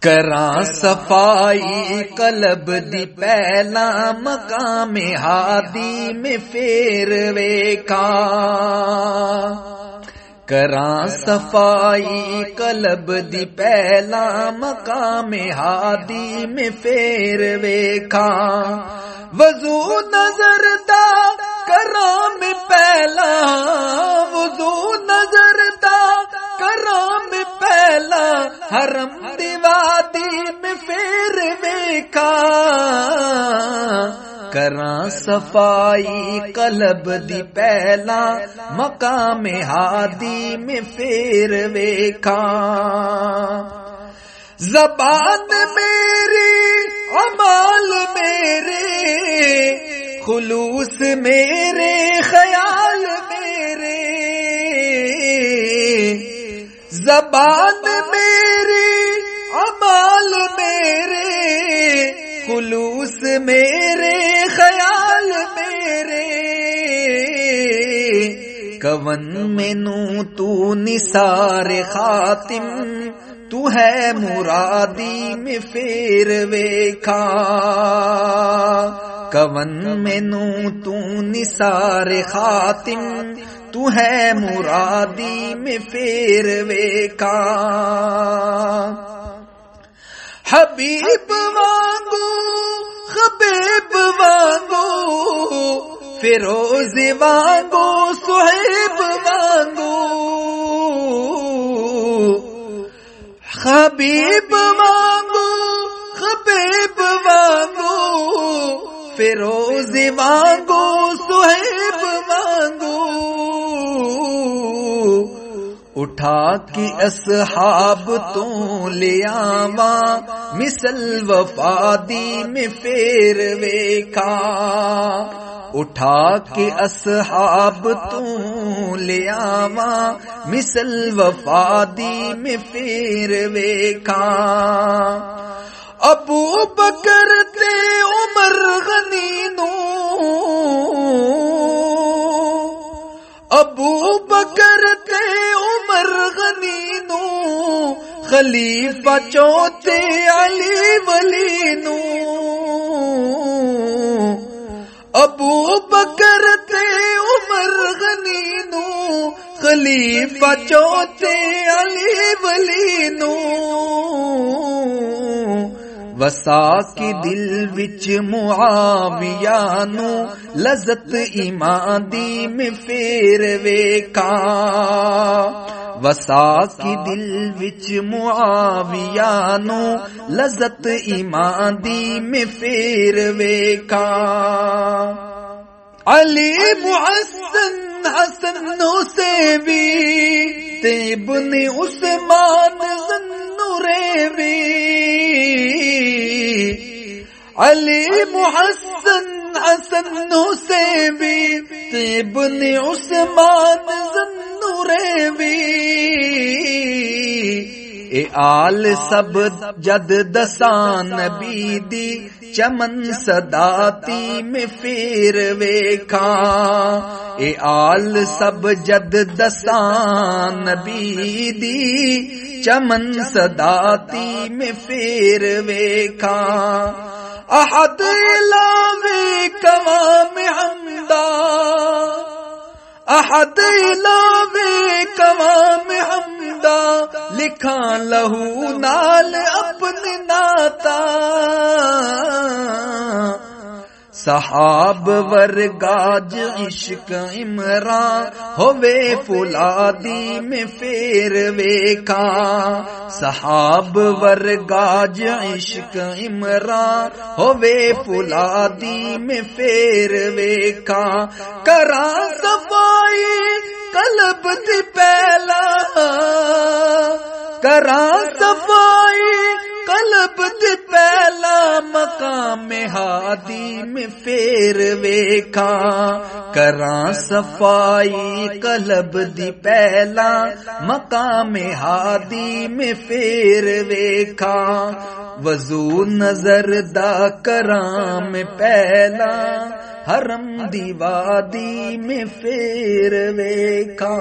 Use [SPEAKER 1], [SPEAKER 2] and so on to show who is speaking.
[SPEAKER 1] کراں صفائی قلب دی پہلا مقام ہادی میں پھر ویکھا، کراں صفائی قلب دی پہلا مقام ہادی میں پھر ویکھا، وضو نظر دا کراں میں پہلا، وضو نظر دا کراں میں پہلا، حرم دی وادی میں پھر ویکھا، کراں صفائی قلب دی پہلا مقام ہادی میں پھر ویکھا، زبان میری عمال میرے، خلوص میرے خیال میرے، زبان میری عمال میرے، خلوص میرے خیال میرے، کون مینوں تو نثار خاتم، تو ہے مرادی میں پھر ویکھا، کون مینوں تو نثار خاتم، تو ہے مرادی میں پھر ویکھا، حبیب وانگو حبیب وانگو، فیروز وانگو صہیب وانگو، حبیب وانگو حبیب وانگو، فیروز وانگو صہیب وانگو، اٹھا کے اصحاب تو لے آواں مثل وفادی میں پھر ویکھا، اٹھا کے اصحاب تو لے آواں مثل وفادی میں پھر ویکھا، ابو بکر تے عمر غنی نو، ابو بکر تے عمر غنی نو، خلیفہ چوتھے علی ولی نو، ابو بکر تے عمر غنی نو، خلیفہ چوتھے علی ولی نو، وسا کے دل وچ معاویہ نو، لذت ایمان دی میں پھر ویکھا، وسا کے دل وچ معاویہ نو، لذت ایمان دی میں پھر ویکھا، علی محسن حسن حسینی تے ابن عثمان ذوالنورینی، علی محسن حسن حسینی تے ابن عثمان ذوالنورینی، اے آل سب جد دسان نبی دی، چمن صداتی میں پھر ویکھا، اے آل سب جد دسان نبی دی، چمن صداتی میں پھر ویکھا، احد علاوے قوام حمدہ، احد علاوے قوام حمدہ، لکھاں لہو نال اپنے ناتا، صحاب ورگاج عشق عمران ہووے فولادی میں پھر ویکھا، صحاب ورگاج عشق عمران ہووے فولادی میں پھر ویکھا، کراں صفائی قلب دی پہلا، کراں صفائی قلب دی پہلا مقام ہادی میں پھر ویکھا، کراں صفائی قلب دی پہلا مقام ہادی میں پھر ویکھا، وضو نظر دا کراں میں پہلا، حرم دی وادی میں پھر ویکھا۔